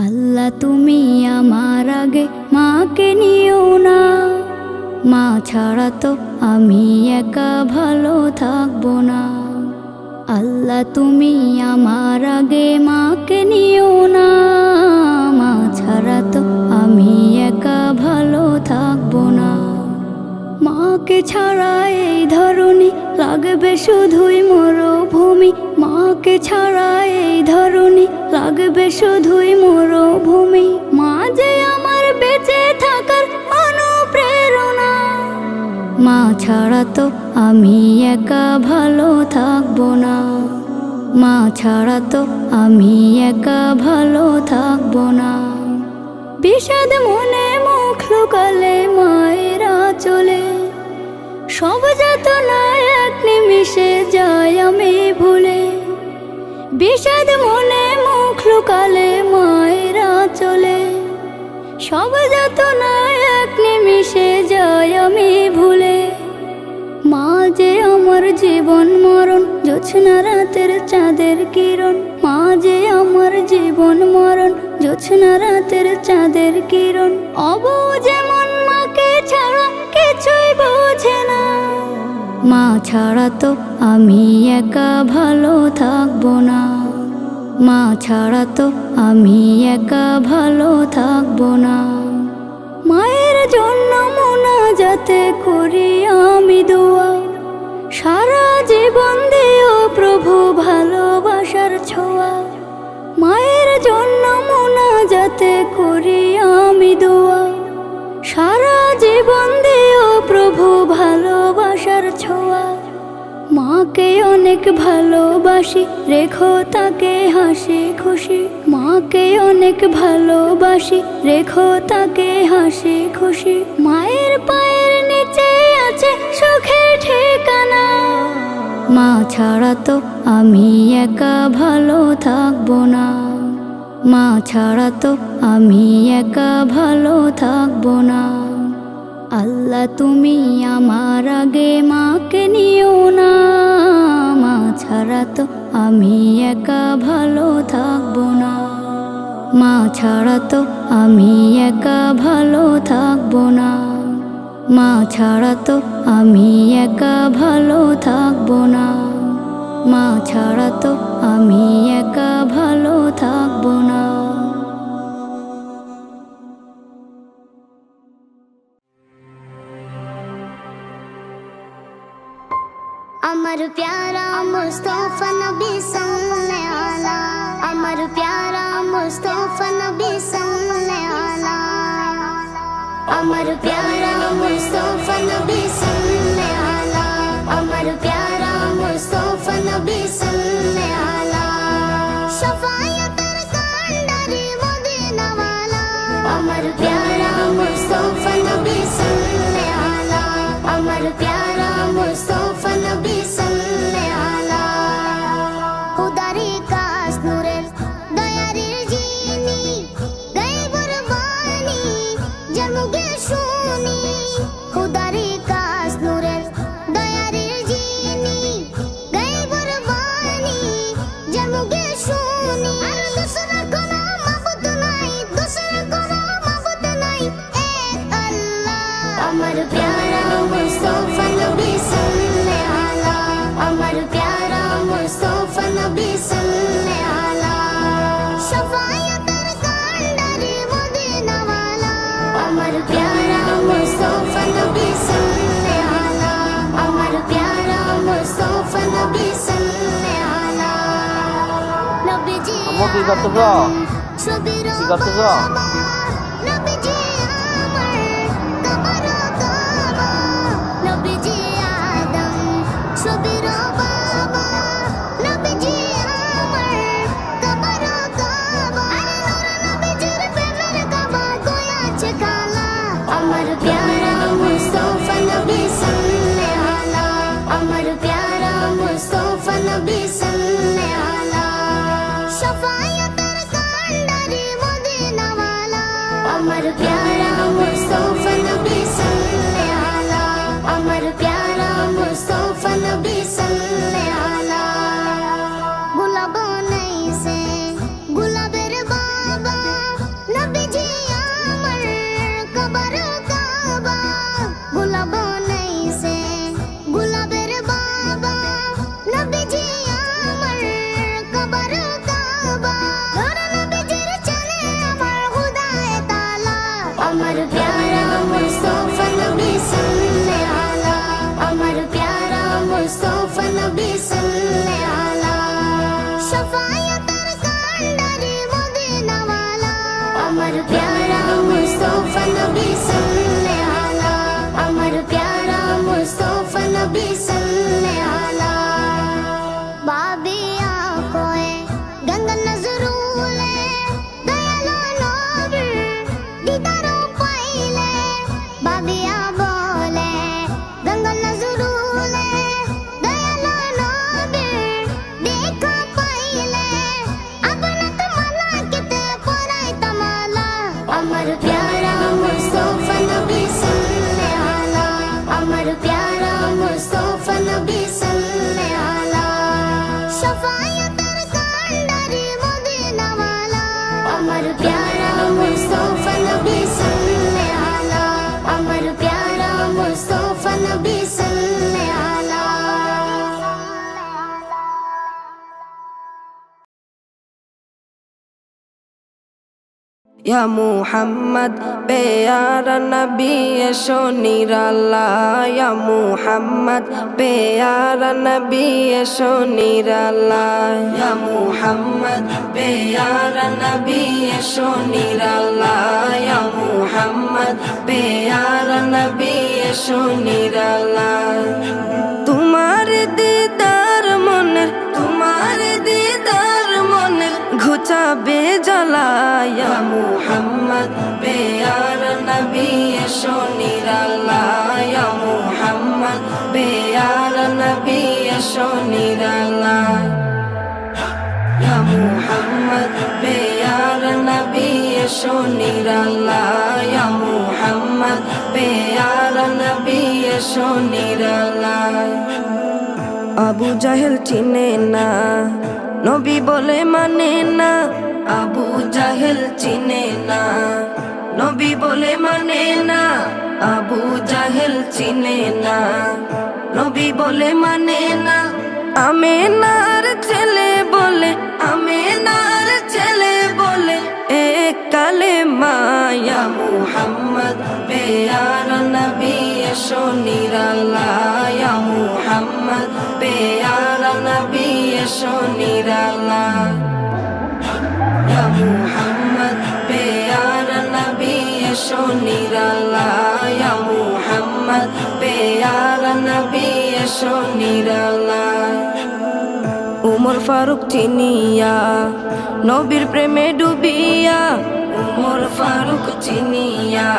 আল্লাহ তুমি আমার আগে মাকে নিও না, মা ছাড়া তো আমি একা ভালো থাকবো না। আল্লাহ তুমি আমার আগে মাকে নিও না, মা ছাড়া তো আমি একা ভালো থাকবো না। মাকে ছাড়া এই ধরনী লাগবে শুধুই মরুভূমি, মাকে ছাড়া এই ধরনী লাগবে শুধুই মরুভূমি। মা যে আমার বেঁচে থাকার অনুপ্রেরণা, মা ছাড়া তো আমি একা ভালো থাকবো না। মা ছাড়া তো আমি একা ভালো থাকবো না। বিষাদ মনে মুখ লুকালে মায়েরা চলে, সব যাতনা এক নিমিষে যায় আমি ভুলে। বিষাদ মনে মুখ লুকালে মায়েরা চলে, সব যাতনা এক নিমিষে যায় আমি ভুলে। মা যে আমার জীবন মরণ, জোছনা রাতের চাঁদের কিরণ। মা যে আমার জীবন মরণ, জোছনা রাতের চাঁদের কিরণ। অবু যেমন মাকে ছাড়া কিছুই বোঝে না, মা ছাড়া তো আমি একা ভালো থাকবো না। মা ছাড়া তো আমি একা ভালো থাকবো না। মায়ের জন্য মোনাজাতে করি আমি দোয়া, সারা জীবন দিও প্রভু ভালোবাসার ছোঁয়া। মায়ের জন্য মোনাজাতে করি আমি দোয়া, সারা জীবন দিও প্রভু ভালোবাসার ছোঁয়া। মাকে অনেক ভালোবাসি, রেখো তাকে হাসি খুশি। মাকে অনেক ভালোবাসি, রেখো তাকে হাসি খুশি। মায়ের পায়ের নিচে আছে সুখের ঠিকানা, মা ছাড়া তো আমি একা ভালো থাকবো না। মা ছাড়া তো আমি একা ভালো থাকবো না। আল্লাহ তুমি আমার আগে মাকে নিও না, মা ছাড়া তো আমি একা ভালো থাকবো না। মা ছাড়া তো আমি একা ভালো থাকবো না। মা ছাড়া তো আমি একা ভালো থাকবো না। মা ছাড়া তো আমি একা ভালো থাকবো না। अमर प्यारा मुस्तफा नबी सल्ले अला, अमर प्यारा मुस्तफा नबी सल्ले अला, अमर प्यारा मुस्तफा नबी सल्ले अला, अमर प्यारा मुस्तफा नबी सल्ले अला। शफायतर कांडारी मदीना वाला, अमर प्यारा मुस्तफा नबी सल्ले अला, अमर प्यारा मुस्तफा नबी सल्ले अला। खुदारी कास नूरेर दयारीर जिनी, गायबुर बानी जाর মুখে শুনি। खुदारी कास नूरेर दयारीर जिनी, गायबुर बानी যার মুখে শুনি। আর दूसरा কোনো মাবুদ নাই, दूसरा কোনো মাবুদ নাই, এক আল্লাহ। আমার প্যারা মুস্তাফা নবী सल्ले अला, अमर प्यारा मुस्तफा नबी सल्ले अला। शफायतर कांडारी मदीना वाला, अमर प्यारा मुस्तफा नबी सल्ले अला, अमर प्यारा मुस्तफा नबी सल्ले अला। नबीजी কি করতেছো? ছবির কি করতেছো? নবীজি আমার কবর কাবা, নবীজি আদম ছবির বাবা, নবীজি আমার কবর কাবা। আরে নূর নবীজির প্রেমের কাবা কই আছে কালা। আমার প্যারা মুস্তফা নবী সল্লে আলা, আমার প্যারা মুস্তফা নবী সল্লে আলা। শফায়তের কান্ডারি মদিনা वाला, আমার প্যারা মুস্তাফা নবী সাল্লাল্লাহু আলা আমার প্যারা মুস্তাফা নবী সাল্লাল্লাহু আলা বাবিয়া কোয়ে গঙ্গা নজরুলে দয়ালো নবী দিদার পাইলে বাবিয়া বলে গঙ্গা নজরুলে দয়ালো নবী দেখা পাইলে আপনাত মালা কেতে পরাই তামালা আমার প্যারা মুস্তাফা নবী সাল্লাল্লাহু আলা আমার প্যারা মুস্তাফা নবী সাল্লাল্লাহু আলা শাফায়াতের কান্ডারি মদিনা ওয়ালা আমার প্যারা মুস্তাফা নবী সাল্লাল্লাহু আলা আমার প্যারা মুস্তাফা নবী সাল্লাল্লাহু আলা Ya Muhammad प्यारा नबी ऐशो निराला या Muhammad प्यारा नबी ऐशो निराला या Muhammad प्यारा नबी ऐशो निराला या Muhammad प्यारा नबी ऐशो निराला तुम्हारे दीदार मने घुचाबे জ্বালা या Muhammad प्यारा नबी ऐशो निराला या Muhammad प्यारा नबी ऐशो निराला या Muhammad प्यारा नबी ऐशो निराला या Muhammad प्यारा नबी ऐशो निराला আবু জাহেল চিনে না নবী বলে মানে না আবু জাহেল চিনে না নবী বলে মানে না আবু জাহেল চিনে না নবী বলে মানে না আমেনার ছেলে বলে এক কালেমা ইয়া মুহাম্মদ প্যারা নবী ऐशो निराला या Muhammad प्यारा नबी ऐशो निराला या Muhammad प्यारा नबी ऐशो निराला या Muhammad प्यारा नबी ऐशो निराला उमर फारूक चिनिया नबीर प्रेमे डुबिया उमर फारूक चिनिया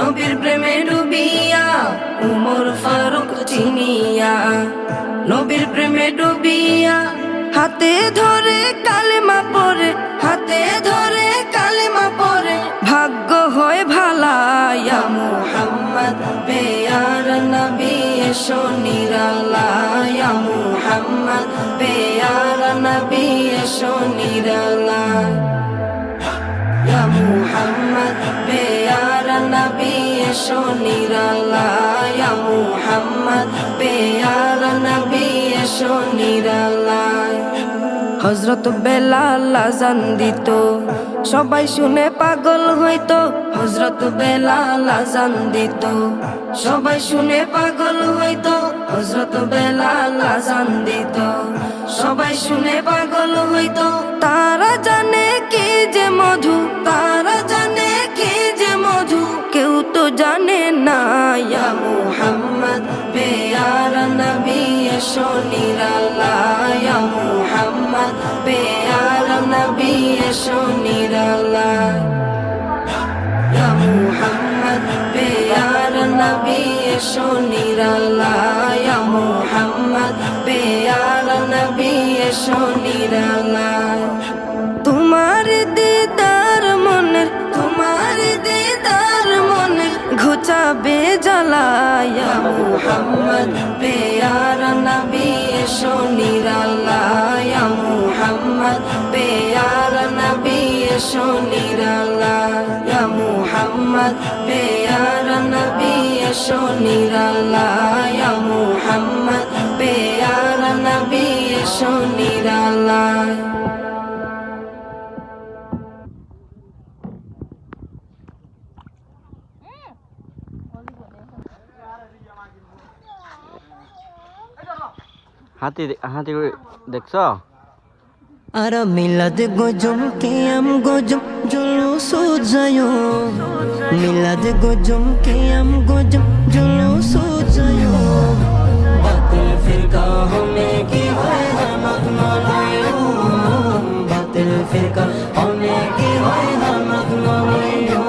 নবীর প্রেমে ডুবিয়া উমর ফারুক চিনিয়া নবীর প্রেমে ডুবিয়া হাতে ধরে কালেমা পড়ে ভাগ্য হয় ভালা ইয়া মুহাম্মদ প্যারা নবী ऐशो निराला या मुहम्मद प्यारा नबी ऐशो निराला या मुहम्मद प्यारा नबी ऐशो निराला या मुहम्मद प्यारा नबी ऐशो निराला হযরত বেলাল আযান দিত সবাই শুনে পাগল হইতো হযরত বেলাল আযান দিত সবাই শুনে পাগল হইতো হযরত বেলাল আযান দিত সবাই শুনে পাগল হইতো তারা জানে কি যে মধু কেউ তো জানে না ইয়া মুহাম্মদ প্যারা নবী ऐशो निराला या मुहम्मद प्यारा नबी ऐशो निराला या मुहम्मद प्यारा नबी ऐशो निराला या मुहम्मद प्यारा नबी ऐशो निराला तुम्हार दीदार मने घुचाबे জ্বালা या Muhammad प्यारा नबी ऐशो निराला या Muhammad प्यारा नबी ऐशो निराला या Muhammad प्यारा नबी ऐशो निराला या Muhammad प्यारा नबी ऐशो निराला হাতি হাতি দেখছ আর মিলাদ গজম কিয়াম গজম জুলুস যায়ো মিলাদ গজম কিয়াম গজম জুলুস যায়ো বাতিল ফিরকা হমে কি হয় হামত মানায়ো বাতিল ফিরকা হমে কি হয় হামত মানায়ো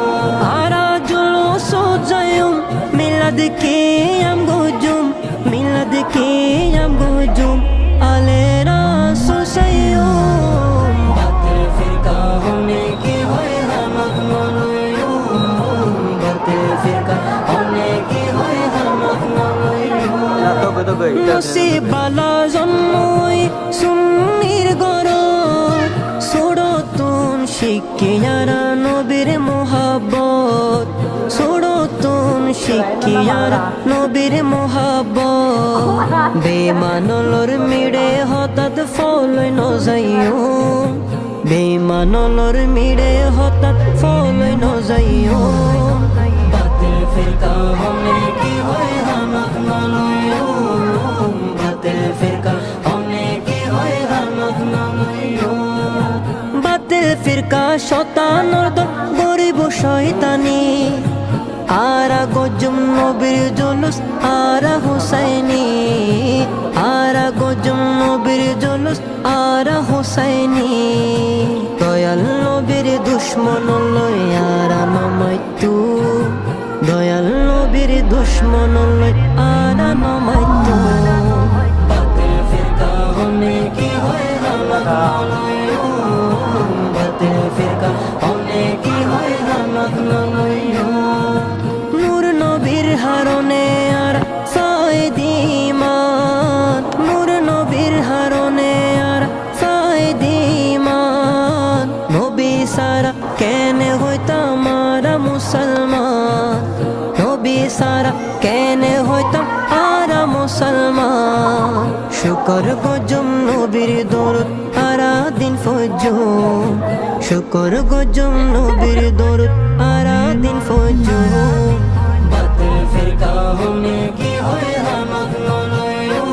আর জুলুস যায়ো মিলাদ কিয়াম গজম মিলাদ কিয়াম গজম আলে রাসূল সাইয়ো বাতিল ফিরকা হমে কি হয় হামত মানায়ো বাতিল ফিরকা হমে কি হয় হামত মানায়ো নসিবালা জন্মই সুন্নির গরত সুরতুন শিকিয়ারা নবীর মোহাব্বত সুরতুন শিকিয়ারা নবীর মোহাব্বত বেমানলর মিড়ে হঠাৎ ফলই নজাইও বেমানলর মিড়ে হঠাৎ ফলই নজাইও বাতিল ফিরকা হমে কি হয় হামত মানায়ো বাতিল ফিরকা হমে কি হয় হামত মানায়ো বাতিল ফিরকা শতানর দল গরিব শয়তানি আরা গজম নবীর জুলুস আরা হুসাইনি আরা গজম নবীর জুলুস আরা হুসাইনি দয়াল নবীর দুশ্মন লই আরা নমাইতু দয়াল নবীর দুশ্মন লই আরা নমাইতু বাতিল ফিরকা হমে কি হয় হামত মানায়ো বাতিল ফিরকা হমে কি হয় হামত মানায়ো নূর নবীর হারনে আর ফায়দিমান নূর নবীর হারনে আর ফায়দিমান নবী সারা কেনে হইতাম আরা মুসলমান নবী সারা কেনে হইতাম আরা মুসলমান শুকর গজম নবীর দরুদ আরা দিন ফজর শুকর গজম নবীর দরুদ আরা দিন ফজর বাতিল ফিরকা হমে কি হয় হামত মানায়ো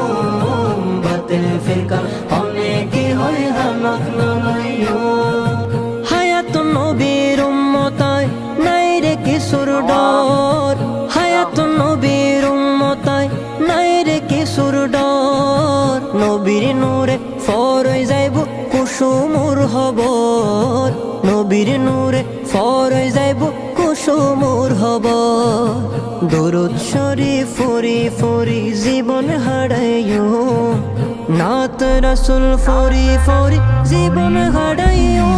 বাতিল ফিরকা হমে কি হয় হামত মানায়ো হায়াত নবীর উম্মতায় নাই রে কিশোর ডর হায়াত নবীর উম্মতায় নাই রে কিশোর ডর নবীর নূরে ফরই যাইব কুসুমুর হবর নবীর নূরে ফরই যাইব কুসুমুর হবর দরুদ শরীফ ফরি ফরি জীবন হারাইও নাত রাসূল ফরি ফরি জীবন হারাইও